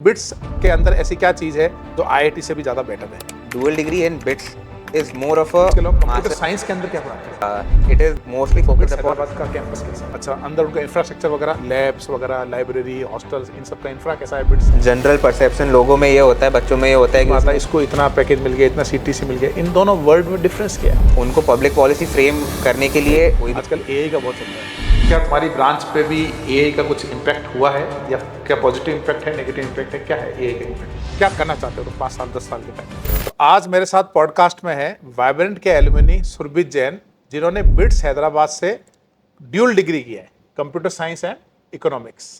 Bits के अंदर ऐसी क्या चीज है जो आईआईटी से भी ज्यादा बेटर है? Dual degree in bits is more of a इसके अलावा कंप्यूटर master. साइंस के अंदर क्या पढ़ाते हैं? It is mostly bits focused upon Hyderabad का कैंपस कैसा है? अच्छा, अंदर उनका इंफ्रास्ट्रक्चर वगैरह, लैब्स वगैरह, लाइब्रेरी, हॉस्टल्स, इन सब का इंफ्रा कैसा है बिट्स? general perception. लोगों में ये होता है, बच्चों में ये होता है कि आता है इसको इतना पैकेज मिल गया, इतना सीटीसी मिल गया। इन दोनों वर्ड में डिफरेंस क्या है? उनको पब्लिक पॉलिसी फ्रेम करने के लिए कोई भी आजकल एआई का बहुत चल रहा है। क्या तुम्हारी ब्रांच पे भी एआई का कुछ इम्पैक्ट हुआ है, या क्या पॉजिटिव इम्पैक्ट है, नेगेटिव इम्पैक्ट है, क्या है एआई का इम्पैक्ट? क्या करना चाहते हो तुम 5 साल 10 साल के टाइम? तो आज मेरे साथ पॉडकास्ट में है वाइब्रेंट के एलुमनी सुरभीत जैन, जिन्होंने बिट्स हैदराबाद से ड्यूल डिग्री किया है, कंप्यूटर साइंस एंड इकोनॉमिक्स,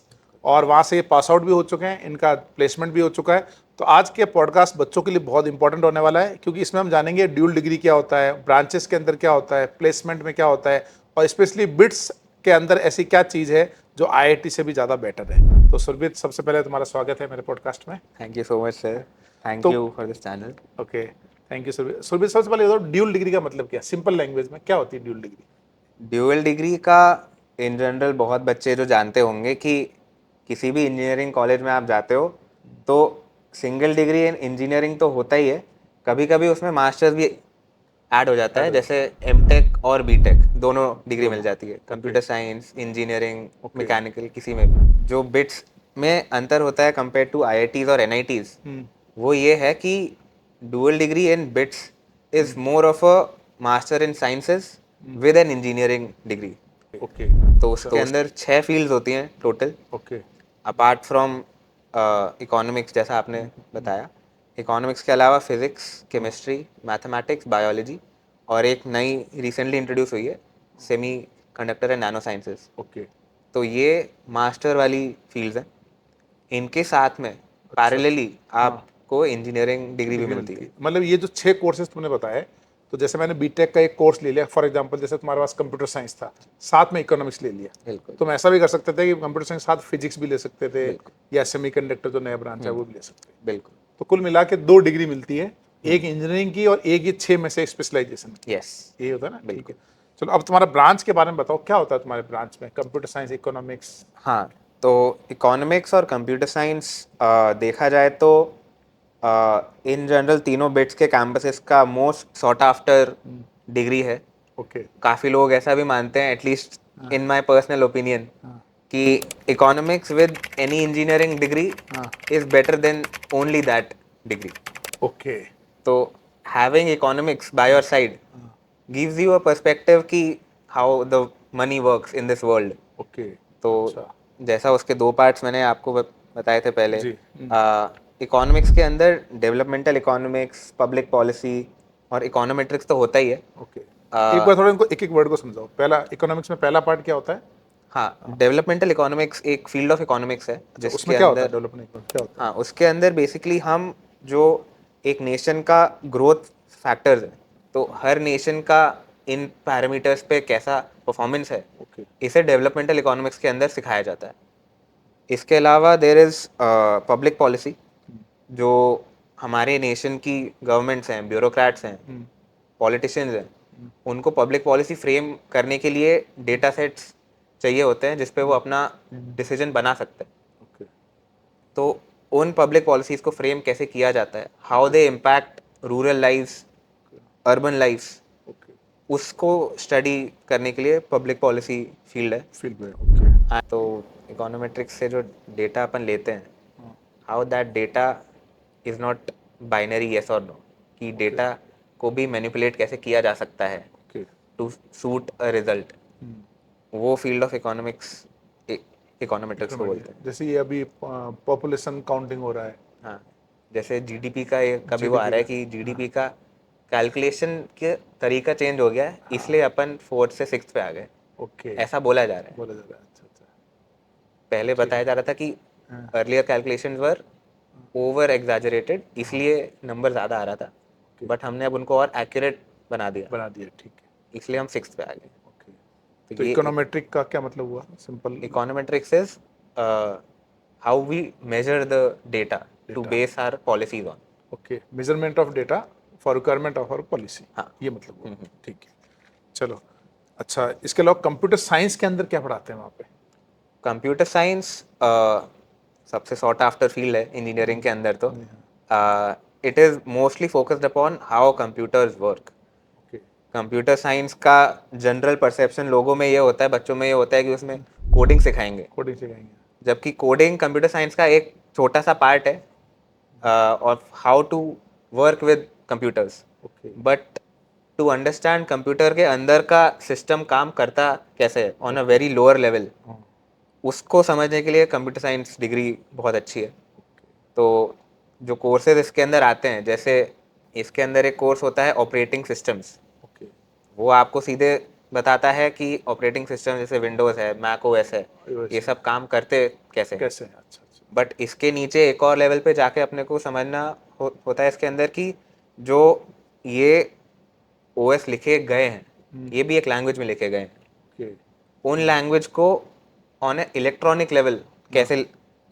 और वहाँ से ये पास आउट भी हो चुके हैं, इनका प्लेसमेंट भी हो चुका है। तो आज के पॉडकास्ट बच्चों के लिए बहुत इंपॉर्टेंट होने वाला है, क्योंकि इसमें हम जानेंगे ड्यूल डिग्री क्या होता है, ब्रांचेस के अंदर क्या होता है, प्लेसमेंट में क्या होता है, और स्पेशली बिट्स के अंदर ऐसी क्या चीज़ है जो आईआईटी से भी ज़्यादा बेटर है। तो सुरभीत, सबसे पहले तुम्हारा स्वागत है मेरे पॉडकास्ट में। Thank you so much sir, thank तो- you for this channel. Okay, thank you Surbhit. Surbhit, सबसे पहले बताओ ड्यूल डिग्री का मतलब क्या है, सिंपल लैंग्वेज में क्या होती है ड्यूल डिग्री? ड्यूअल डिग्री का इन जनरल बहुत बच्चे जो जानते होंगे कि किसी भी इंजीनियरिंग कॉलेज में आप जाते हो तो सिंगल डिग्री इन इंजीनियरिंग तो होता ही है, कभी कभी उसमें मास्टर्स भी ऐड हो जाता है, जैसे एमटेक और बीटेक दोनों डिग्री मिल जाती है, कंप्यूटर साइंस, इंजीनियरिंग, मैकेनिकल, किसी में भी। जो बिट्स में अंतर होता है कंपेयर टू आईआईटीज और एनआईटीज, वो ये है कि dual degree in bits is more of a master in sciences with an engineering degree. Okay तो उसके अंदर 6 फील्ड्स होती हैं total, okay apart from economics, जैसा आपने बताया। इकोनॉमिक्स के अलावा फिजिक्स, केमिस्ट्री, मैथमेटिक्स, बायोलॉजी, और एक नई रिसेंटली इंट्रोड्यूस हुई है semi conductor and nano sciences. Okay. तो ये मास्टर वाली फील्ड्स हैं। इनके साथ में पैरेलली आपको इंजीनियरिंग डिग्री भी मिलती है। मतलब ये जो 6 कोर्सेज तुमने बताए, तो जैसे मैंने बीटेक का एक कोर्स ले लिया फॉर एग्जांपल, जैसे तुम्हारे पास कंप्यूटर साइंस था, साथ में इकोनॉमिक्स ले लिया, बिल्कुल तुम ऐसा भी कर सकते थे कि कंप्यूटर साइंस साथ फिजिक्स भी ले सकते थे, या सेमीकंडक्टर जो नया ब्रांच है वो भी ले सकते थे। बिल्कुल। तो कुल मिला के 2 डिग्री मिलती है, एक इंजीनियरिंग की और एक ये 6 में से स्पेशलाइजेशन। यस, ये होता है ना, ठीक है। चलो, अब तुम्हारा ब्रांच के बारे में बताओ, क्या होता है तुम्हारे ब्रांच में, कंप्यूटर साइंस, इकोनॉमिक्स? हाँ। तो इकोनॉमिक्स और कंप्यूटर साइंस देखा जाए तो इन जनरल तीनों बिट्स के कैंपसेस का मोस्ट सॉट आफ्टर डिग्री है। ओके। काफ़ी लोग ऐसा भी मानते हैं, at least in my personal opinion, कि economics with any engineering degree is better than only that degree. Okay. तो having economics by your side gives you a perspective कि how the money works in this world. Okay. तो अच्छा। जैसा उसके 2 parts मैंने आपको बताए थे पहले, जी। इकोनॉमिक्स के अंदर डेवलपमेंटल इकोनॉमिक्स, पब्लिक पॉलिसी और इकोनोमेट्रिक्स तो होता ही है। ओके। एक बार थोड़ा इनको एक एक वर्ड को समझाओ। पहला, इकोनॉमिक्स में पहला पार्ट क्या होता है? हाँ, डेवलपमेंटल इकोनॉमिक्स एक फील्ड ऑफ इकोनॉमिक्स है अच्छा, जिसके उसमें क्या होता है अंदर, डेवलपमेंट में, क्या होता है? हाँ, उसके अंदर बेसिकली हम जो एक नेशन का ग्रोथ फैक्टर्स है, तो हर नेशन का इन पैरामीटर्स पे कैसा परफॉर्मेंस है, ओके। इसे डेवलपमेंटल इकोनॉमिक्स के अंदर सिखाया जाता है। इसके अलावा देयर इज़ पब्लिक पॉलिसी, जो हमारे नेशन की गवर्नमेंट्स हैं, ब्यूरोक्रेट्स हैं, पॉलिटिशियंस हैं, उनको पब्लिक पॉलिसी फ्रेम करने के लिए डेटा सेट्स चाहिए होते हैं जिस पे वो अपना डिसीजन बना सकते हैं। ओके। तो उन पब्लिक पॉलिसीज़ को फ्रेम कैसे किया जाता है, how they impact rural lifes, urban lifes, okay. उसको स्टडी करने के लिए पब्लिक पॉलिसी फील्ड है। फील्ड में, ओके। तो इकोनोमेट्रिक्स से जो डेटा अपन लेते हैं, how that data is not binary yes और नो, कि डेटा को भी मैनिपुलेट कैसे किया जा सकता है okay. To suit a result, वो फील्ड ऑफ इकोनॉमिक्स इकोनोमेट्रिक्स को बोलते हैं। जैसे ये अभी पॉपुलेशन काउंटिंग हो रहा है। हाँ, जैसे जीडीपी का ये कभी वो आ रहा है कि जीडीपी का कैलकुलेशन के तरीका चेंज हो गया है, इसलिए अपन 4th से 6th पे आ गए, ओके। ऐसा बोला जा रहा है। बोला जा रहा है, अच्छा अच्छा। पहले बताया जा रहा था कि earlier calculations were over exaggerated, इसलिए नंबर ज़्यादा आ रहा था, बट हमने अब उनको और एक्यूरेट बना दिया, बना दिया, ठीक है। इसलिए हम 6th पे आ गए। ओके। तो तो ये इकोनोमेट्रिक का क्या मतलब हुआ, simple? Econometrics is how we measure the data to Data. Base our policies on. Okay, measurement of data for requirement of our policy, हाँ। ये मतलब हुआ, ठीक है। चलो, अच्छा, इसके अलावा कंप्यूटर साइंस के अंदर क्या पढ़ाते हैं वहाँ पे? कंप्यूटर साइंस सबसे सॉट आफ्टर फील्ड है इंजीनियरिंग के अंदर, तो it is mostly focused upon how computers work. Okay computer science का जनरल परसेप्शन लोगों में ये होता है, बच्चों में ये होता है कि उसमें कोडिंग सिखाएंगे, कोडिंग सिखाएंगे। जबकि कोडिंग कंप्यूटर साइंस का एक छोटा सा पार्ट है of how to work with computers. Okay but to understand computer के अंदर का सिस्टम काम करता कैसे है on a very lower level, हाँ उसको समझने के लिए कंप्यूटर साइंस डिग्री बहुत अच्छी है। तो जो कोर्सेज इसके अंदर आते हैं, जैसे इसके अंदर एक कोर्स होता है ऑपरेटिंग सिस्टम्स, ओके वो आपको सीधे बताता है कि ऑपरेटिंग सिस्टम जैसे विंडोज़ है, मैक ओएस है, ये सब काम करते कैसे हैं। कैसे है? अच्छा अच्छा बट इसके नीचे एक और लेवल पे जाके अपने को समझना होता है इसके अंदर कि जो ये ओएस लिखे गए हैं ये भी एक लैंग्वेज में लिखे गए हैं, ओके उन लैंग्वेज को ऑन ए इलेक्ट्रॉनिक लेवल कैसे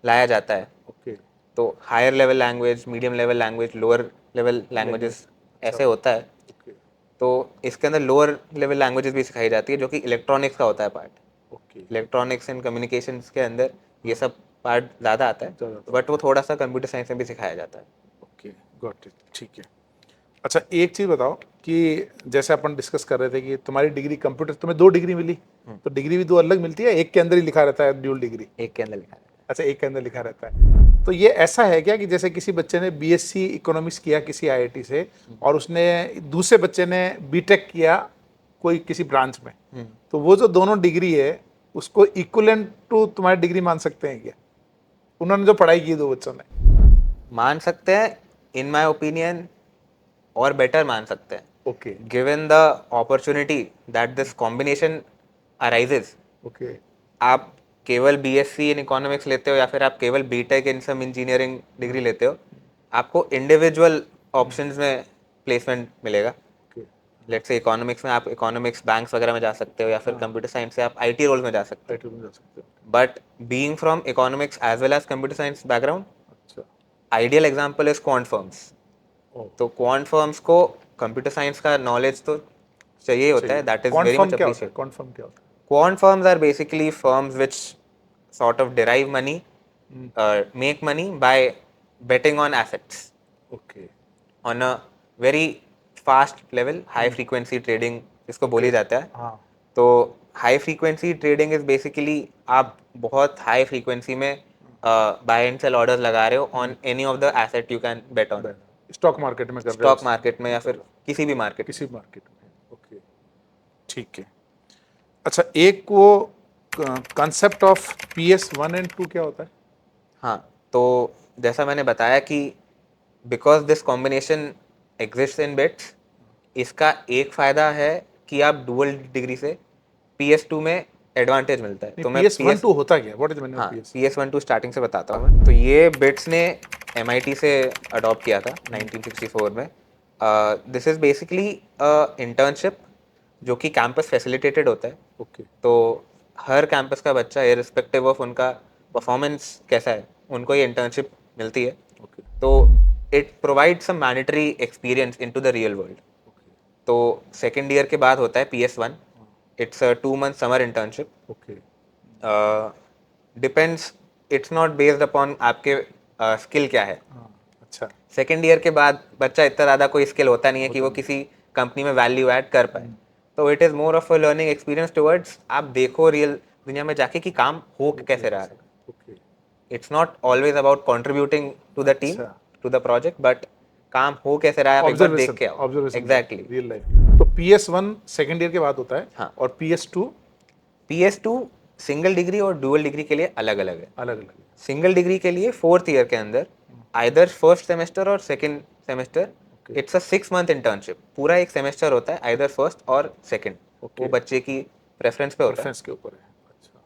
लाया जाता है। ओके तो higher level language, medium level language, lower level languages ऐसे होता है। ओके तो इसके अंदर लोअर लेवल लैंग्वेजेस भी सिखाई जाती है जो कि इलेक्ट्रॉनिक्स का होता है part. Okay electronics and communications के अंदर ये सब पार्ट ज़्यादा आता ज़्यादा है, आता बट वो थोड़ा सा कंप्यूटर साइंस में भी सिखाया जाता है। ओके गॉट इट ठीक है। अच्छा एक चीज़ बताओ कि जैसे अपन डिस्कस कर रहे थे कि तुम्हारी डिग्री कंप्यूटर, तुम्हें 2 डिग्री मिली, तो डिग्री भी 2 अलग मिलती है, एक के अंदर ही लिखा रहता है ड्यूल डिग्री? एक के अंदर लिखा है। अच्छा एक के अंदर लिखा रहता है। तो ये ऐसा है क्या कि जैसे किसी बच्चे ने बीएससी इकोनॉमिक्स किया किसी आईआईटी से और उसने दूसरे बच्चे ने बीटेक किया कोई किसी ब्रांच में, तो वो जो दोनों डिग्री है उसको इक्विवेलेंट टू तुम्हारी डिग्री मान सकते हैं क्या, उन्होंने जो पढ़ाई की 2 बच्चों ने? मान सकते हैं, इन माय ओपिनियन, और बेटर मान सकते हैं, okay given the opportunity that this combination arises. Okay आप केवल बीएससी इन इकोनॉमिक्स लेते हो या फिर आप केवल बीटेक इन सम इंजीनियरिंग डिग्री लेते हो, आपको इंडिविजुअल ऑप्शंस में प्लेसमेंट मिलेगा। ओके लेट्स से इकोनॉमिक्स में आप इकोनॉमिक्स बैंक्स वगैरह में जा सकते हो, या फिर कंप्यूटर साइंस से आप आईटी रोल में जा सकते आईटी में जा सकते हो। हो। But being from economics as well as computer science background, अच्छा ideal example is quant firms. Oh तो क्वांट फर्म्स को कंप्यूटर साइंस का नॉलेज तो चाहिए होता है, that is very confirm much क्या होता है? अप्रिशिएट। कॉन्फर्म क्या होता Quant firms are basically firms which sort of derive money, make money by betting on assets है? Okay on a very fast level, high frequency trading इसको बोली जाता है। हाँ तो high frequency trading is basically आप बहुत हाई फ्रीक्वेंसी में बाय एंड सेल ऑर्डर्स लगा रहे हो on any of the asset you can bet on, stock market में कर रहे हो? स्टॉक मार्केट में या फिर किसी भी मार्केट। किसी मार्केट में। ओके ठीक है। अच्छा एक वो कंसेप्ट ऑफ PS1 एंड 2 क्या होता है? हाँ, तो जैसा मैंने बताया कि because this combination exist in bits, इसका एक फ़ायदा है कि आप डुअल डिग्री से PS2 में एडवांटेज मिलता है। तो मैं PS1 2 होता क्या? What is the meaning of हाँ, PS? PS1 2 स्टार्टिंग से बताता हूँ मैं। तो ये बिट्स ने MIT से अडॉप्ट किया था 1964 में। दिस इज़ बेसिकली इंटर्नशिप जो कि कैंपस फैसिलिटेटेड होता है। ओके तो हर कैंपस का बच्चा इररिस्पेक्टिव ऑफ उनका परफॉर्मेंस कैसा है, उनको ये इंटर्नशिप मिलती है। ओके तो it provide some mandatory experience into the real world. Okay तो सेकेंड ईयर के बाद होता है PS1, it's a 2 month summer internship. Okay depends, it's not based upon आपके स्किल क्या है। हाँ अच्छा सेकेंड ईयर के बाद बच्चा इतना ज़्यादा कोई स्किल होता नहीं है कि वो किसी कंपनी में वैल्यू ऐड कर पाए। तो it is more of a learning experience towards आप देखो रियल दुनिया में जाके कि काम हो कैसे रहा है। Okay it's not always about contributing to the team, अच्छा टू द प्रोजेक्ट, बट काम हो कैसे रहा है आप एक बार देख के आओ। Observation exactly. Real life. तो PS1 सेकंड ईयर के बाद होता है हाँ। और PS2 PS2 सिंगल डिग्री और डुअल डिग्री के लिए अलग अलग है। अलग अलग है। सिंगल डिग्री के लिए फोर्थ ईयर के अंदर आइदर फर्स्ट सेमेस्टर और second semester, it's a 6 month internship. पूरा एक सेमेस्टर होता है, आइदर फर्स्ट और सेकंड, वो बच्चे की प्रेफरेंस पे होता है। प्रेफरेंस के ऊपर है। अच्छा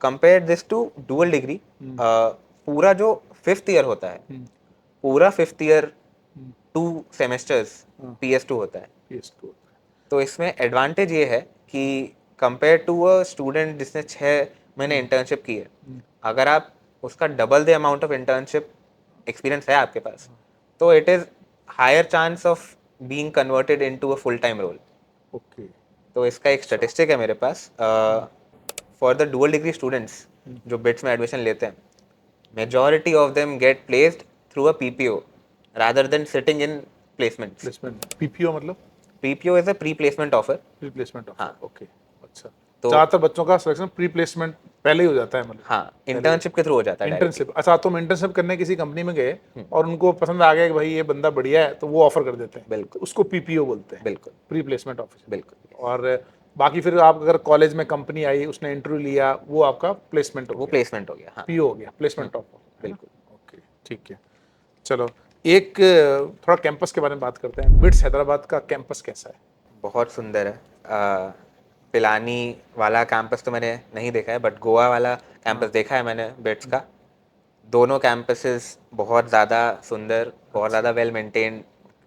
compare this to dual degree, पूरा जो फिफ्थ ईयर होता है, पूरा फिफ्थ ईयर 2 सेमेस्टर्स PS2 होता है। PS2 होता है। तो इसमें एडवांटेज ये है कि कंपेयर टू अ स्टूडेंट जिसने 6 महीने इंटर्नशिप की है, अगर आप उसका double the amount of internship experience है आपके पास, तो it is higher chance of being converted into a full time role. Okay तो इसका एक स्टेटिस्टिक है मेरे पास, for the dual degree students जो बिट्स में एडमिशन लेते हैं, majority of them get placed through a PPO rather than sitting in placements. Placement PPO मतलब PPO is a pre-placement offer. Pre placement offer हाँ. ओके अच्छा तो ज़्यादातर बच्चों का सिलेक्शन प्री प्लेसमेंट पहले ही हो जाता है मतलब हाँ, इंटर्नशिप के थ्रू हो जाता है डायरेक्टली. इंटर्नशिप अच्छा तुम इंटर्नशिप करने किसी कंपनी में गए और उनको पसंद आ गया कि भाई ये बंदा बढ़िया है तो वो ऑफर कर देते हैं बिल्कुल. तो उसको पीपीओ बोलते हैं बिल्कुल. प्री प्लेसमेंट ऑफिसर बिल्कुल. और बाकी फिर आप अगर कॉलेज में कंपनी आई उसने इंटरव्यू लिया वो आपका प्लेसमेंट हो वो गया प्लेसमेंट हो गया. हाँ. पीओ हो गया प्लेसमेंट ऑफर बिल्कुल. ओके ठीक है चलो एक थोड़ा कैंपस के बारे में बात करते हैं बिट्स हैदराबाद का कैंपस कैसा है बहुत सुंदर है. पिलानी वाला कैंपस तो मैंने नहीं देखा है, बट गोवा वाला कैंपस देखा है मैंने बिट्स का. दोनों कैंपसेस बहुत ज़्यादा सुंदर, बहुत ज़्यादा वेल मेंटेन्ड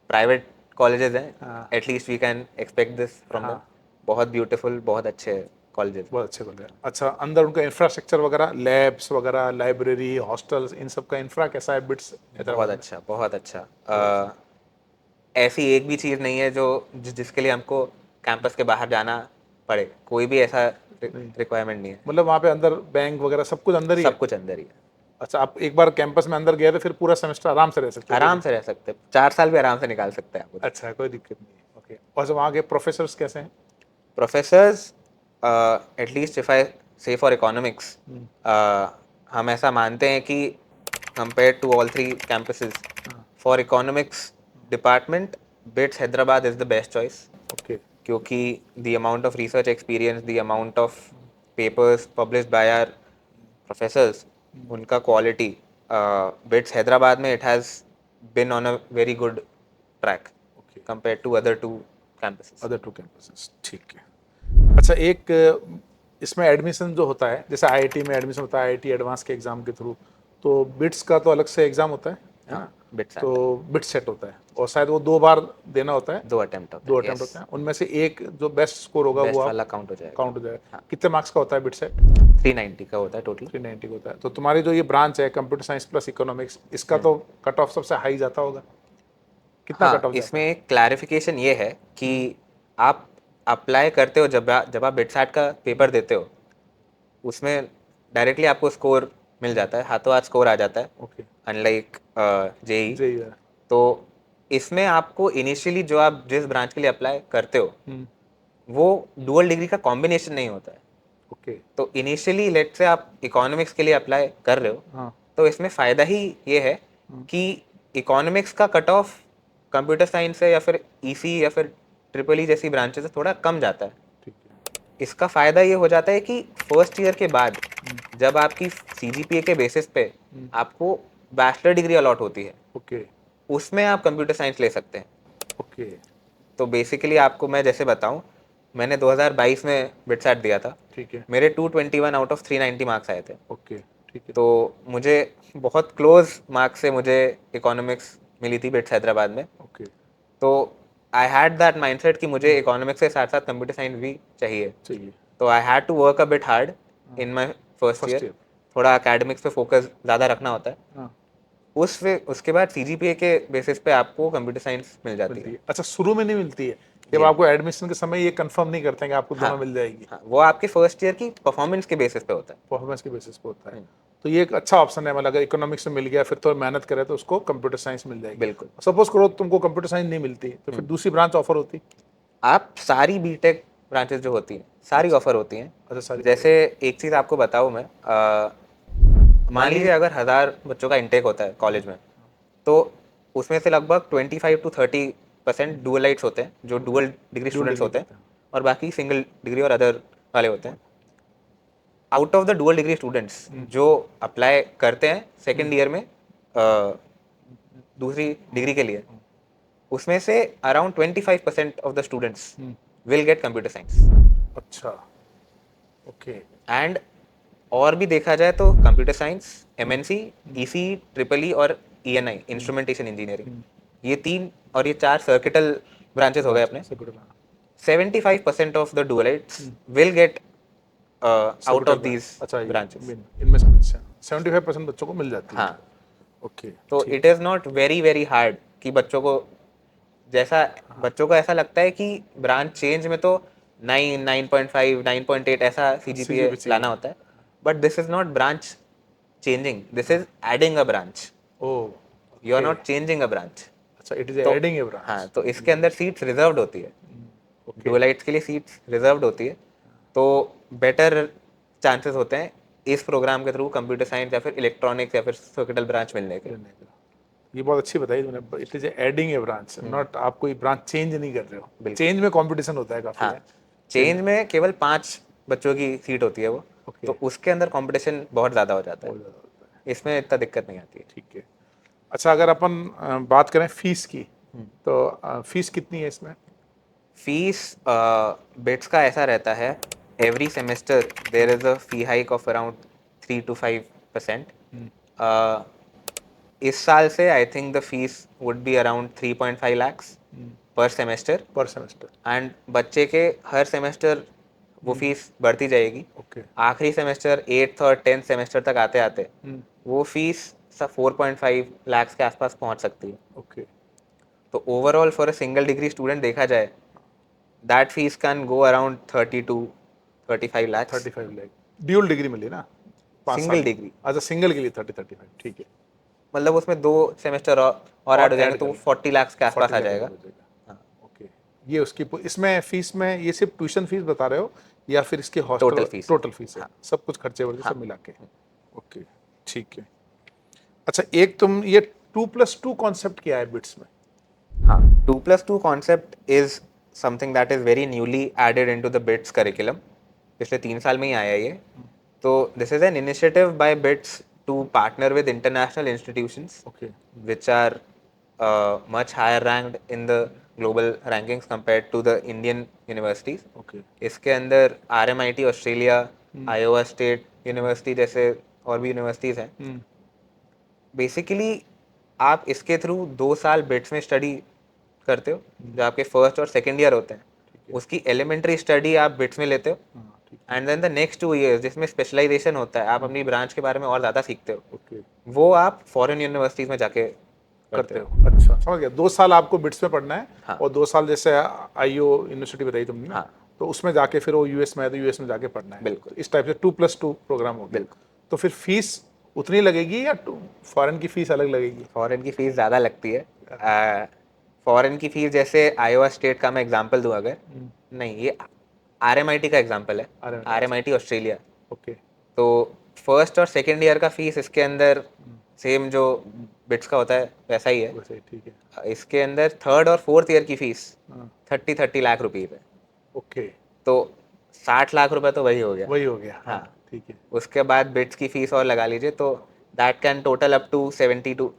प्राइवेट कॉलेजेस हैं. At least we can expect this from them. बहुत ब्यूटीफुल, बहुत अच्छे कॉलेजेस. बहुत अच्छे बन गए अच्छा अंदर उनका इंफ्रास्ट्रक्चर वगैरह लैब्स वगैरह लाइब्रेरी हॉस्टल्स इन सब का इंफ्रा कैसा है बिट्स बहुत अच्छा, बहुत अच्छा. ऐसी एक भी चीज़ नहीं है जो जिसके लिए हमको कैंपस के बाहर जाना पड़े. कोई भी ऐसा रिक्वायरमेंट नहीं है. मतलब वहाँ पे अंदर बैंक वगैरह सब कुछ अंदर ही है सब कुछ अंदर ही है. अच्छा आप एक बार कैंपस में अंदर गए तो फिर पूरा सेमेस्टर आराम से रह सकते हो आराम से रह सकते हैं. 4 साल भी आराम से निकाल सकते हैं आपको. अच्छा कोई दिक्कत नहीं है ओके और वहाँ के प्रोफेसर्स कैसे हैं प्रोफेसर्स, एटलीस्ट इफ आई से फॉर इकोनॉमिक्स, हम ऐसा मानते हैं कि compare to all 3 campuses, for economics department BITS Hyderabad is the best choice. Okay क्योंकि the amount of research experience, the amount of papers published by our professors, उनका क्वालिटी, बिट्स हैदराबाद में it has been on a very good track okay compare to other 2 campuses. Other two campuses ठीक है अच्छा एक इसमें admission जो होता है जैसे आईआईटी में एडमिशन होता है आईआईटी एडवांस के एग्जाम के थ्रू तो बिट्स का तो अलग से एग्जाम होता है हाँ, बिट्स तो बिट सेट होता है और शायद वो 2 बार देना होता है 2 अटेम्प्ट होते 2 हैं. अटेम्प्ट होते हैं उनमें से एक जो बेस्ट स्कोर होगा बेस्ट वो वाला आप काउंट हो जाएगा. काउंट हो जाएगा कितने मार्क्स का होता है बिट सेट 390 का होता है टोटल. 390 का होता है तो तुम्हारी जो ये ब्रांच है कंप्यूटर साइंस प्लस इकोनॉमिक्स इसका तो कट ऑफ सबसे हाई जाता होगा कितना हाँ, कट ऑफ इसमें एक क्लैरिफिकेशन ये है कि आप अप्लाई करते हो जब आप बिटसैट का पेपर देते हो, उसमें डायरेक्टली आपको स्कोर मिल जाता है, हाथों हाथ स्कोर आ जाता है. Okay unlike JEE. जी तो इसमें आपको इनिशियली जो आप जिस ब्रांच के लिए अप्लाई करते हो वो डुअल डिग्री का कॉम्बिनेशन नहीं होता है. ओके तो इनिशियली लेट से आप इकोनॉमिक्स के लिए अप्लाई कर रहे हो, हाँ तो इसमें फ़ायदा ही ये है कि इकोनॉमिक्स का कट ऑफ कंप्यूटर साइंस से या फिर ईसी या फिर ट्रिपल ई जैसी ब्रांचेस से थोड़ा कम जाता है. ठीक है इसका फ़ायदा ये हो जाता है कि फर्स्ट ईयर के बाद जब आपकी सीजीपीए के बेसिस पे आपको बैचलर डिग्री अलॉट होती है, ओके उसमें आप कंप्यूटर साइंस ले सकते हैं. ओके तो बेसिकली आपको मैं जैसे बताऊं, मैंने 2022 में बिटसैट दिया था. ठीक है मेरे 221 आउट ऑफ 390 मार्क्स आए थे. ओके ठीक है तो मुझे बहुत क्लोज मार्क्स से मुझे इकोनॉमिक्स मिली थी बिट्स हैदराबाद में. ओके तो आई हैड दैट माइंडसेट कि मुझे इकोनॉमिक्स के साथ साथ कंप्यूटर साइंस भी चाहिए. चाहिए तो I had to work a bit hard in my first First year. year. थोड़ा एकेडमिक्स पे फोकस ज़्यादा रखना होता है. हाँ उसके बाद सीजीपीए के बेसिस पे आपको कंप्यूटर साइंस मिल जाती मिलती है. है अच्छा शुरू में नहीं मिलती है जब आपको एडमिशन के समय ये कंफर्म नहीं करते हैं कि आपको दोनों मिल जाएगी हाँ, वो आपके फर्स्ट ईयर की परफॉर्मेंस के बेसिस पे होता है. परफॉर्मेंस के बेसिस पे होता है तो ये एक अच्छा ऑप्शन है मतलब अगर इकोनॉमिक्स में मिल गया फिर तो मेहनत करे तो उसको कंप्यूटर साइंस मिल जाएगी बिल्कुल. सपोज करो तुमको कंप्यूटर साइंस नहीं मिलती तो फिर दूसरी ब्रांच ऑफर होती आप सारी बीटेक ब्रांचेस जो होती हैं सारी ऑफर होती हैं. अच्छा सारी जैसे एक चीज़ आपको बताऊँ मैं, मान लीजिए अगर 1000 बच्चों का इंटेक होता है कॉलेज में, तो उसमें से लगभग 25 to 30% डुअलाइट्स होते हैं जो डुअल डिग्री स्टूडेंट्स होते हैं, और बाकी सिंगल डिग्री और अदर वाले होते हैं. Out of the dual degree students जो अप्लाई करते हैं सेकेंड ईयर में दूसरी डिग्री के लिए, उसमें से around 25% of the students will get computer science. अच्छा ओके एंड और भी देखा जाए तो computer science, MNC, EC, triple E और ईएनआई इंस्ट्रूमेंटेशन इंजीनियरिंग, ये 3 और ये 4 सर्किटल ब्रांचेस हो गए अपने. 75% of the dualites will get out of these अच्छा ब्रांचेस. इनमें से 75% बच्चों को मिल जाती है हाँ, ओके तो it is not very very hard कि बच्चों को बच्चों को ऐसा लगता है कि ब्रांच चेंज में तो 9, 9.5, 9.8 ऐसा सीजीपीए लाना होता है. But this is not branch changing. This is adding a branch. Oh, You are okay. not changing a branch. अच्छा, it is तो adding a branch. हाँ, तो इसके अंदर सीट्स रिजर्व्ड होती है. Okay. डुअलाइट्स के लिए सीट्स रिजर्व्ड होती है, तो बेटर चांसेस होते हैं इस प्रोग्राम के थ्रू कंप्यूटर साइंस या फिर इलेक्ट्रॉनिक्स या फिर सर्किटल ब्रांच मिलने के. ये बहुत अच्छी बताई तुमने. It is adding A branch, not आप कोई ब्रांच चेंज नहीं कर रहे हो. बिल्कुल. चेंज में कंपटीशन होता है काफी. हाँ, चेंज में केवल 5 बच्चों की सीट होती है वो. Okay. तो उसके अंदर कंपटीशन बहुत ज़्यादा हो जाता है. इसमें इतना दिक्कत नहीं आती है. ठीक है. अच्छा, अगर अपन बात करें फीस की, तो फीस कितनी है इसमें? फीस बिट्स का ऐसा रहता है, every semester there is a fee hike of around 3 to 5%. इस साल से I think the fees would be around 3.5 lakhs per semester. Per semester. And बच्चे के हर सेमेस्टर वो फीस बढ़ती जाएगी. ओके. आखिरी सेमेस्टर 8th और 10th सेमेस्टर तक आते आते वो फीस 4.5 lakhs के आसपास पहुंच सकती है. ओके. तो overall for a single degree student देखा जाए, that fees can go around 30 to 35 lakhs. 35 lakh. Dual degree मिली ना? Single degree. अच्छा, सिंगल के लिए 30-35. ठीक है. मतलब उसमें 2 सेमेस्टर और ऐड हो जाएंगे तो 40 lakhs के आसपास आ 40 जाएगा. हाँ. ओके. ये उसकी इसमें फीस में ये सिर्फ ट्यूशन फीस बता रहे हो या फिर इसके हॉस्टल? टोटल फीस है. हाँ. सब कुछ खर्चे वर्चे सब मिला के. ओके, ठीक है. अच्छा, एक तुम ये 2+2 कॉन्सेप्ट क्या है बिट्स में? हाँ, 2+2 concept is something that is very newly added into the BITS curriculum. पिछले 3 साल में ही आया ये. तो this is an initiative by BITS to partner with international institutions okay. which are much higher ranked in the global rankings compared to the Indian universities. Okay. इसके अंदर RMIT Australia, Iowa state university जैसे और भी universities हैं. Basically आप इसके through 2 साल bits में स्टडी करते हो, जो आपके फर्स्ट और सेकेंड ईयर होते हैं. उसकी एलिमेंट्री स्टडी आप बिट्स में लेते हो. And then the next 2 years जिसमें स्पेशलाइजेशन होता है, आप अपनी ब्रांच के बारे में और ज़्यादा सीखते हो. ओके. वो आप फॉरेन यूनिवर्सिटीज़ में जाके करते हो. अच्छा, समझ गया. 2 साल आपको बिट्स में पढ़ना है. हाँ. और 2 साल जैसे आईओ यूनिवर्सिटी बताई तुमने ना, हाँ. तो उसमें जाके फिर वो यूएस में है तो यूएस में जाके पढ़ना है. बिल्कुल. इस टाइप से 2+2 प्रोग्राम हो गया. बिल्कुल. तो फिर फीस उतनी लगेगी या फॉरेन की फीस अलग लगेगी? फॉरेन की फीस ज़्यादा लगती है. फॉरेन की फीस जैसे आयोवा स्टेट का मैं एग्जांपल दूं अगर, नहीं ये RMIT का एग्जांपल है. RMIT Australia. ओके. तो फर्स्ट और सेकेंड ईयर का फीस इसके अंदर सेम जो बिट्स का होता है वैसा ही है. वैसे ठीक है. इसके अंदर थर्ड और फोर्थ ईयर की फीस 30 लाख रुपीज़ है. ओके. तो 60 लाख रुपए तो वही हो गया. वही हो गया. हाँ. ठीक है. उसके बाद बिट्स की फीस और लगा लीजिए तो that can total up to 70 to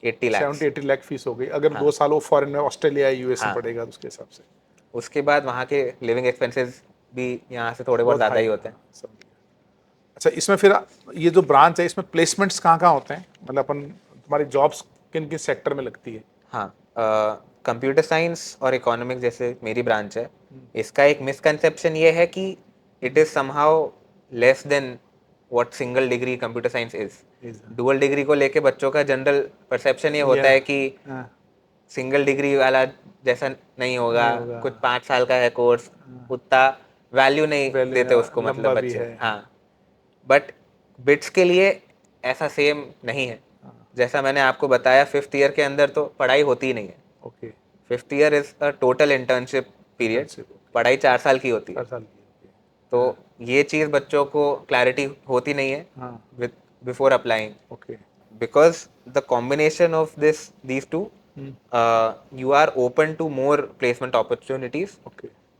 80 lakh. 70-80 lakh fees हो गई. अगर 2 साल वो फॉरेन में ऑस्ट्रेलिया यूएस में पड़ेगा तो उसके हिसाब से. उसके बाद वहाँ के लिविंग एक्सपेंसेस भी यहाँ से थोड़े बहुत ज़्यादा ही होते हैं. अच्छा, इसमें फिर ये जो ब्रांच है इसमें प्लेसमेंट्स कहाँ होते हैं? मतलब अपन तुम्हारी जॉब्स किन किन सेक्टर में लगती है? हाँ, कंप्यूटर साइंस और इकोनॉमिक्स जैसे मेरी ब्रांच है, इसका एक मिसकंसेप्शन ये है कि it is somehow less than what single degree computer science is. Dual degree को लेके बच्चों का जनरल परसेप्शन ये होता है कि सिंगल डिग्री वाला जैसा नहीं होगा. कुछ 5 साल का है कोर्स, उतना वैल्यू नहीं देते उसको मतलब बच्चे. हाँ, बट बिट्स के लिए ऐसा सेम नहीं है. जैसा मैंने आपको बताया 5th ईयर के अंदर तो पढ़ाई होती ही नहीं है. Okay. 5th year is a total internship period. पढ़ाई 4 साल की होती है. तो ये चीज़ बच्चों को क्लैरिटी होती नहीं है with before applying. Okay. Because the combination of these two you are open to more placement opportunities.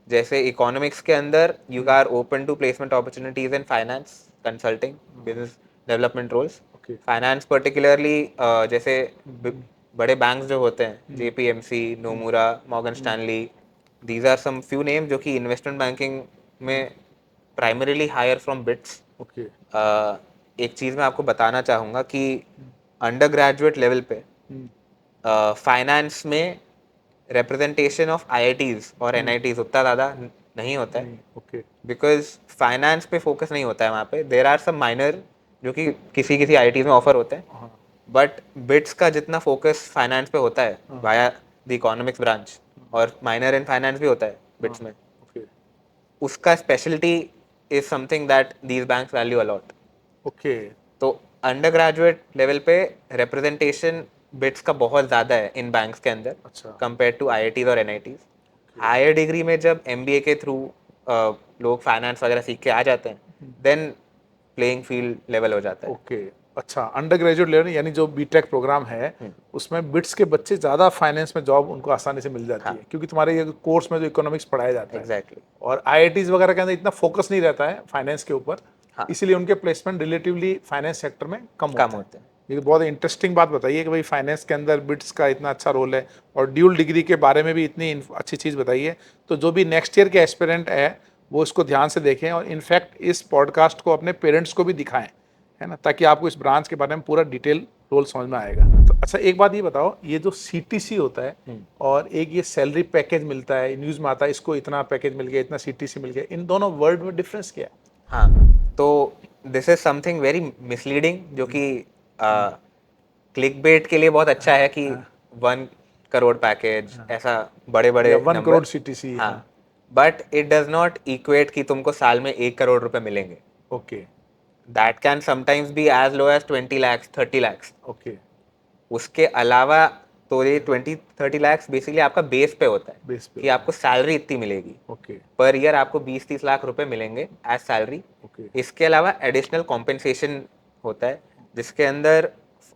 जैसे इकोनॉमिक्स के अंदर you are open to placement opportunities in finance, consulting, business development roles. Finance particularly जैसे बड़े banks जो होते हैं, JPMC, Nomura, Morgan Stanley, these are some few name जो कि इन्वेस्टमेंट बैंकिंग में प्राइमरीली हायर फ्रॉम बिट्स. एक चीज़ मैं आपको बताना चाहूँगा कि अंडर ग्रेजुएट लेवल पे फाइनेंस में रिप्रेजेंटेशन ऑफ IITs और NITs उतना ज़्यादा नहीं होता है. बिकॉज फाइनेंस पे फोकस नहीं होता है वहाँ पे. देर आर सम माइनर जो कि किसी IITs में ऑफर होते हैं, बट बिट्स का जितना फोकस फाइनेंस पे होता है वाया द इकोनॉमिक्स ब्रांच, और माइनर इन फाइनेंस भी होता है बिट्स में, उसका speciality is something that these banks value a lot. ओके. तो अंडर ग्रेजुएट लेवल पे रिप्रेजेंटेशन बिट्स का बहुत ज़्यादा है इन बैंक्स के अंदर अच्छा। कंपेयर टू आईआईटीज और एनआईटीज। हायर डिग्री में जब एमबीए के थ्रू लोग फाइनेंस वगैरह सीख के आ जाते हैं देन प्लेइंग फील्ड लेवल हो जाता है। ओके। अच्छा, अंडर ग्रेजुएट लेवल यानी जो बीटेक प्रोग्राम है उसमें बिट्स के बच्चे ज़्यादा फाइनेंस में जॉब उनको आसानी से मिल जाती है, क्योंकि तुम्हारे ये कोर्स में जो इकोनॉमिक्स पढ़ाया जाता है एग्जैक्टली। और आईआईटीज वगैरह के अंदर इतना फोकस नहीं रहता है फाइनेंस के ऊपर, हाँ। इसीलिए उनके प्लेसमेंट रिलेटिवली फाइनेंस सेक्टर में कम कम होते होते हैं। हैं। ये बहुत इंटरेस्टिंग बात बताइए कि भाई फाइनेंस के अंदर बिट्स का इतना अच्छा रोल है और ड्यूल डिग्री के बारे में भी इतनी अच्छी चीज़ बताइए। तो जो भी नेक्स्ट ईयर के एस्पिरेंट है वो इसको ध्यान से देखें और इनफैक्ट इस पॉडकास्ट को अपने पेरेंट्स को भी दिखाएं, है ना, ताकि आपको इस ब्रांच के बारे में पूरा डिटेल रोल समझ में आएगा। तो अच्छा, एक बात ये बताओ, ये जो सीटीसी होता है और एक ये सैलरी पैकेज मिलता है, न्यूज़ में आता है इसको इतना पैकेज मिल गया, इतना सीटीसी मिल गया, इन दोनों वर्ड में डिफरेंस क्या है? हाँ, तो this is something very misleading जो कि क्लिक बेट के लिए बहुत अच्छा है कि 1 करोड़ पैकेज ऐसा बड़े बड़े या 1 करोड़ सीटीसी। हाँ, but it does not equate कि तुमको साल में 1 करोड़ रुपए मिलेंगे। Okay that can sometimes be as low as 20 lakhs 30 lakhs। Okay. उसके अलावा तो ये 20-30 lakhs बेसिकली आपका बेस पे होता है बेस पे कि आपको सैलरी इतनी मिलेगी ओके पर ईयर, आपको 20-30 लाख रुपए मिलेंगे एज सैलरी। ओके इसके अलावा एडिशनल कॉम्पेंसेशन होता है जिसके अंदर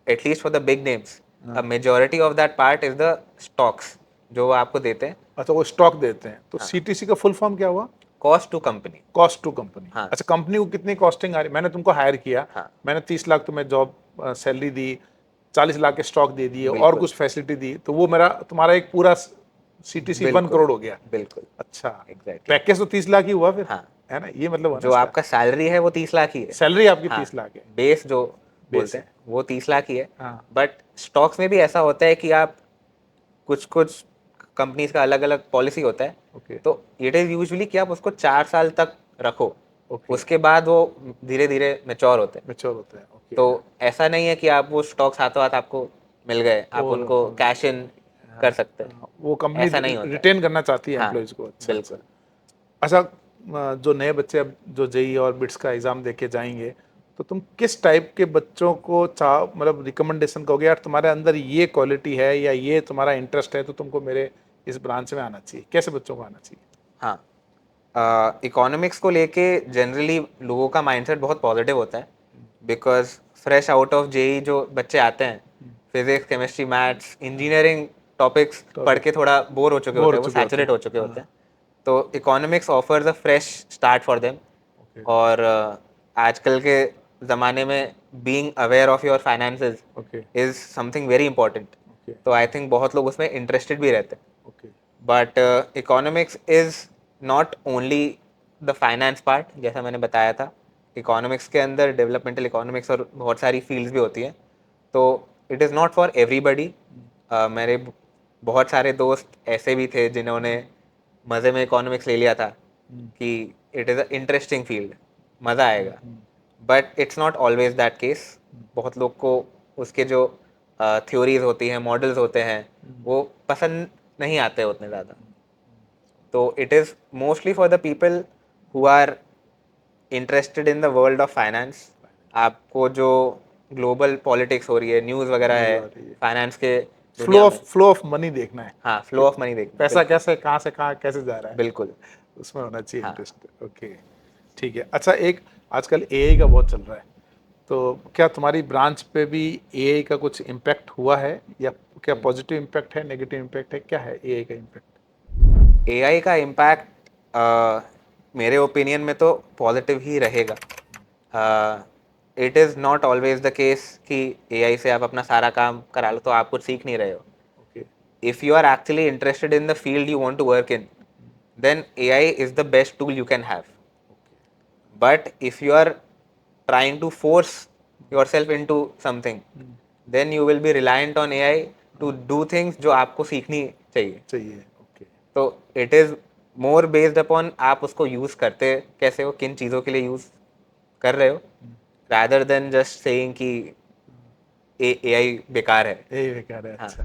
at least for the big names a majority of that part is the stocks जो वो आपको देते हैं। अच्छा, वो स्टॉक देते हैं। तो सीटीसी का फुल फॉर्म क्या हुआ? Cost to company. Cost to company. हाँ। अच्छा, कंपनी को कितनी कॉस्टिंग आ रही? मैंने तुमको हायर किया, हाँ। मैंने 30 लाख तुम्हें जॉब सैलरी दी, 40 लाख के स्टॉक दे दिए और बिल्कुल। कुछ फैसिलिटी दी, तो वो मेरा तुम्हारा एक पूरा सीटीसी 1 बिल्कुल। करोड़ हो गया। बिल्कुल। अच्छा, Exactly। पैकेज तो 30 लाख ही हुआ फिर। हाँ। है ना, ये मतलब जो आपका सैलरी है वो 30 लाख ही है। सैलरी आपकी हाँ, 30 लाख है, बेस जो बोलते है। हैं वो 30 लाख ही है। हाँ। बट स्टॉक्स में भी ऐसा होता है कि आप कुछ कुछ कंपनीज का अलग अलग पॉलिसी होता है। ओके तो इट इज़ यूजुअली कि आप उसको 4 साल तक रखो, ओके। उसके बाद वो धीरे धीरे मैच्योर होते हैं। मैच्योर होता है। ओके। तो ऐसा नहीं है कि आप वो स्टॉक्स हाथों हाथ आपको मिल गए आप और उनको कैश इन कर सकते हैं। वो कंपनी ऐसा नहीं होता है। रिटेन करना चाहती है हाँ, एम्प्लॉइज को। अच्छा बिल्कुल। अच्छा। जो नए बच्चे अब जो जेई और बिट्स का एग्जाम देके जाएंगे, तो तुम किस टाइप के बच्चों को मतलब रिकमेंडेशन कहोगे, यार तुम्हारे अंदर ये क्वालिटी है या ये तुम्हारा इंटरेस्ट है तो तुमको मेरे इस ब्रांच में आना चाहिए? कैसे बच्चों को आना चाहिए? हाँ, इकोनॉमिक्स को लेके जनरली लोगों का माइंडसेट बहुत पॉजिटिव होता है because fresh out of JEE जो बच्चे आते हैं, physics chemistry maths engineering topics पढ़ के थोड़ा बोर हो चुके होते हैं, वो सैचुरेट हो चुके होते हैं। तो economics offers a fresh start for them. और आजकल के ज़माने में being aware of your finances is something very important. तो आई थिंक बहुत लोग उसमें इंटरेस्टेड भी रहते हैं। Okay but economics is not only the finance part, जैसा मैंने बताया था। इकोनॉमिक्स के अंदर डेवलपमेंटल इकोनॉमिक्स और बहुत सारी फील्ड्स भी होती हैं। तो it is not for everybody. मेरे बहुत सारे दोस्त ऐसे भी थे जिन्होंने मज़े में इकोनॉमिक्स ले लिया था कि it is a interesting field, मज़ा आएगा। But it's not always that case. बहुत लोग को उसके जो थ्योरीज होती हैं, मॉडल्स होते हैं, वो पसंद नहीं आते उतने ज़्यादा। तो it is mostly for the people who are interested in the world of finance. आपको जो ग्लोबल पॉलिटिक्स हो रही है, न्यूज़ वगैरह है, फाइनेंस के फ्लो ऑफ मनी देखना है। हाँ, फ्लो ऑफ मनी देखना, पैसा कैसे कहाँ से कहाँ कैसे जा रहा है, बिल्कुल उसमें होना चाहिए हाँ। इंटरेस्ट। ओके ठीक है। अच्छा, एक आजकल एआई का बहुत चल रहा है, तो क्या तुम्हारी ब्रांच पे भी एआई का कुछ इम्पैक्ट हुआ है या क्या पॉजिटिव इम्पैक्ट है, नेगेटिव इम्पैक्ट है, क्या है एआई का इम्पैक्ट? एआई का इम्पैक्ट मेरे ओपिनियन में तो पॉजिटिव ही रहेगा। It is not always the case कि एआई से आप अपना सारा काम करा लो तो आप कुछ सीख नहीं रहे हो। Okay If you are actually interested in the field you want to work in, then AI is the best tool you can have. But if you are trying to force yourself into something, then you will be reliant on AI to do things जो आपको सीखनी चाहिए। चाहिए। Okay तो it is more based upon आप उसको use करते कैसे हो, किन चीज़ों के लिए यूज़ कर रहे हो, rather than just saying कि AI बेकार है। एआई बेकार है। हाँ। अच्छा,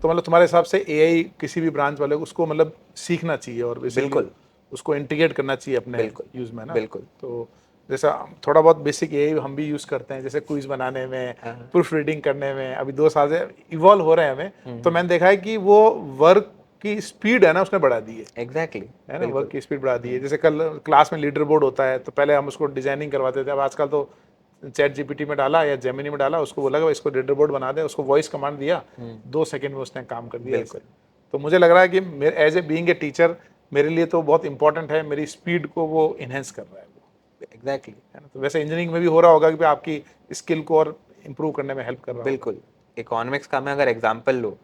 तो मतलब तुम्हारे हिसाब से एआई किसी भी ब्रांच वाले को उसको मतलब सीखना चाहिए और basically बिल्कुल। उसको इंटीग्रेट करना चाहिए अपने बिल्कुल। यूज में ना। बिल्कुल। तो जैसे थोड़ा बहुत बेसिक एआई हम भी यूज करते हैं, जैसे क्विज बनाने में, प्रूफ रीडिंग करने में, अभी 2 साल से इवॉल्व हो रहे हैं हमें, तो मैंने देखा है कि वो वर्क की स्पीड है ना उसने बढ़ा दी है एग्जैक्टली है ना, वर्क की स्पीड बढ़ा दी है। जैसे कल क्लास में लीडर बोर्ड होता है, तो पहले हम उसको डिजाइनिंग करवाते थे, अब आजकल तो चैट जीपीटी में डाला या जेमिनी में डाला, उसको बोला कि इसको लीडर बोर्ड बना दे, उसको वॉइस कमांड दिया, 2 सेकंड में उसने काम कर दिया ऐसे। तो मुझे लग रहा है कि as a being a teacher मेरे लिए तो बहुत इंपॉर्टेंट है, मेरी स्पीड को वो इनहेंस कर रहा है वो, एग्जैक्टली है ना। तो वैसे इंजीनियरिंग में भी हो रहा होगा कि आपकी स्किल को और इम्प्रूव करने में हेल्प कर रहा होगा। बिल्कुल। इकोनॉमिक्स का मैं अगर एग्जांपल लूँ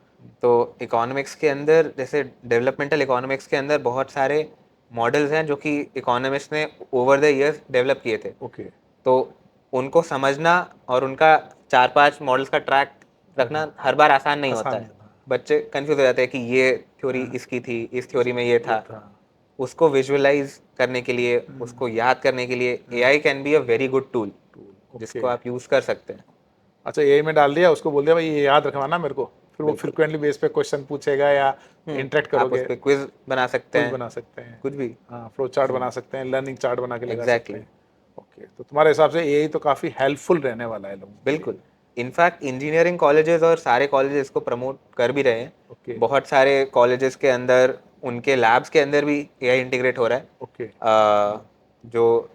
तो इकोनॉमिक्स के अंदर, जैसे डेवलपमेंटल इकोनॉमिक्स के अंदर बहुत सारे मॉडल्स हैं जो कि इकोनॉमिस्ट ने ओवर द इयर्स डेवलप किए थे। ओके, तो उनको समझना और उनका 4-5 मॉडल्स का ट्रैक रखना हर बार आसान नहीं होता आसान है। नहीं था। बच्चे कंफ्यूज हो जाते हैं कि ये थ्योरी इसकी थी, इस थ्योरी में ये था। उसको विजुअलाइज करने के लिए, उसको याद करने के लिए AI can be a very good tool जिसको आप यूज़ कर सकते हैं। अच्छा, एआई में डाल दिया, उसको बोल दिया भाई ये याद रखवाना मेरे को, फिर वो बिल्कुल। फ्रिक्वेंटली बेस पे क्वेश्चन पूछेगा या इंटरेक्ट आप उस करोगे, पर क्विज बना सकते कुछ हैं, बना सकते हैं। कुछ भी। हाँ, फ्लो चार्ट बना सकते हैं, लर्निंग चार्ट बना के लगा सकते एग्जैक्टली हैं। ओके, तो तुम्हारे हिसाब से एआई तो काफी हेल्पफुल रहने वाला है लोगों के लिए। बिल्कुल। इनफैक्ट इंजीनियरिंग कॉलेजेस और सारे कॉलेजेस इसको प्रमोट कर भी रहे हैं। ओके बहुत सारे कॉलेजेस के अंदर, उनके लैब्स के अंदर भी एआई इंटीग्रेट हो रहा है। ओके जो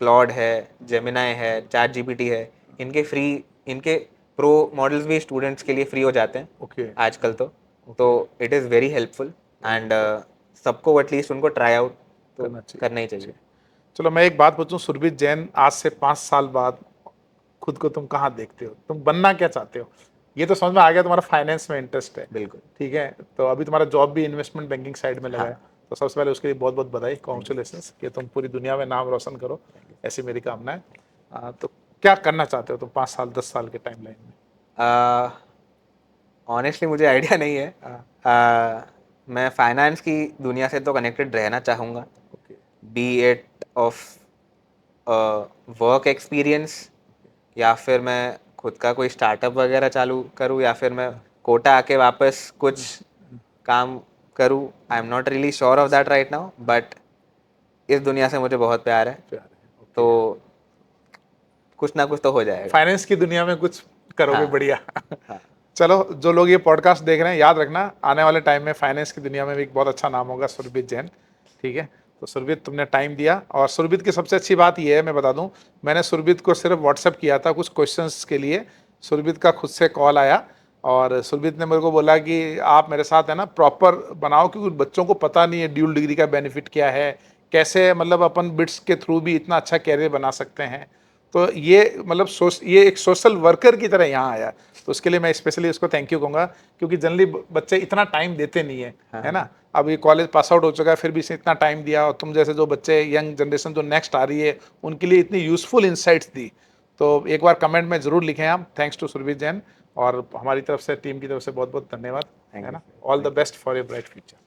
क्लॉड है, जेमिनाई है, चैट जीपीटी है, इनके प्रो मॉडल्स भी स्टूडेंट्स के लिए फ्री हो जाते हैं ओके आजकल तो it is very helpful and सबको एटलीस्ट उनको ट्राई आउट तो करना चाहिए। करना ही चाहिए। चलो मैं एक बात पूछूं, सुरभीत जैन, आज से 5 साल बाद खुद को तुम कहाँ देखते हो, तुम बनना क्या चाहते हो? ये तो समझ में आ गया तुम्हारा फाइनेंस में इंटरेस्ट है, बिल्कुल। ठीक है, तो अभी तुम्हारा जॉब भी इन्वेस्टमेंट बैंकिंग साइड में लगा है, हाँ। तो सबसे पहले उसके लिए बहुत बहुत बधाई, कॉन्ग्रेचुलेशंस कि तुम पूरी दुनिया में नाम रोशन करो, ऐसी मेरी कामना है। तो क्या करना चाहते हो तुम 5 साल 10 साल के टाइम लाइन में? ऑनेस्टली मुझे आइडिया नहीं है। मैं फाइनेंस की दुनिया से तो कनेक्टेड रहना चाहूँगा, okay be at of work experience, या फिर मैं खुद का कोई स्टार्टअप वगैरह चालू करूँ, या फिर मैं कोटा आके वापस कुछ काम करूँ। I am not really sure of that right now, but इस दुनिया से मुझे बहुत प्यार है, प्यार है, ओके। तो कुछ ना कुछ तो हो जाएगा। फाइनेंस की दुनिया में कुछ करोगे, हाँ। बढ़िया। हाँ। चलो, जो लोग ये पॉडकास्ट देख रहे हैं, याद रखना आने वाले टाइम में फाइनेंस की दुनिया में भी एक बहुत अच्छा नाम होगा, सुरभीत जैन, ठीक है। तो सुरभीत, तुमने टाइम दिया, और सुरभीत की सबसे अच्छी बात ये है, मैं बता दूं, मैंने सुरभीत को सिर्फ व्हाट्सएप किया था कुछ क्वेश्चंस के लिए, सुरभीत का खुद से कॉल आया, और सुरभीत ने मेरे को बोला कि आप मेरे साथ है ना प्रॉपर बनाओ, क्योंकि बच्चों को पता नहीं है ड्यूल डिग्री का बेनिफिट क्या है, कैसे मतलब अपन बिट्स के थ्रू भी इतना अच्छा कैरियर बना सकते हैं। तो ये मतलब ये एक सोशल वर्कर की तरह यहाँ आया, तो उसके लिए मैं स्पेशली उसको थैंक यू कहूँगा, क्योंकि जनरली बच्चे इतना टाइम देते नहीं है, है ना। अब ये कॉलेज पास आउट हो चुका है, फिर भी इसने इतना टाइम दिया, और तुम जैसे जो बच्चे, यंग जनरेशन जो नेक्स्ट आ रही है, उनके लिए इतनी यूजफुल इंसाइट्स दी। तो एक बार कमेंट में जरूर लिखें आप, थैंक्स टू सुरभीत जैन, और हमारी तरफ से, टीम की तरफ से बहुत बहुत धन्यवाद, है ना। All the best for your bright future.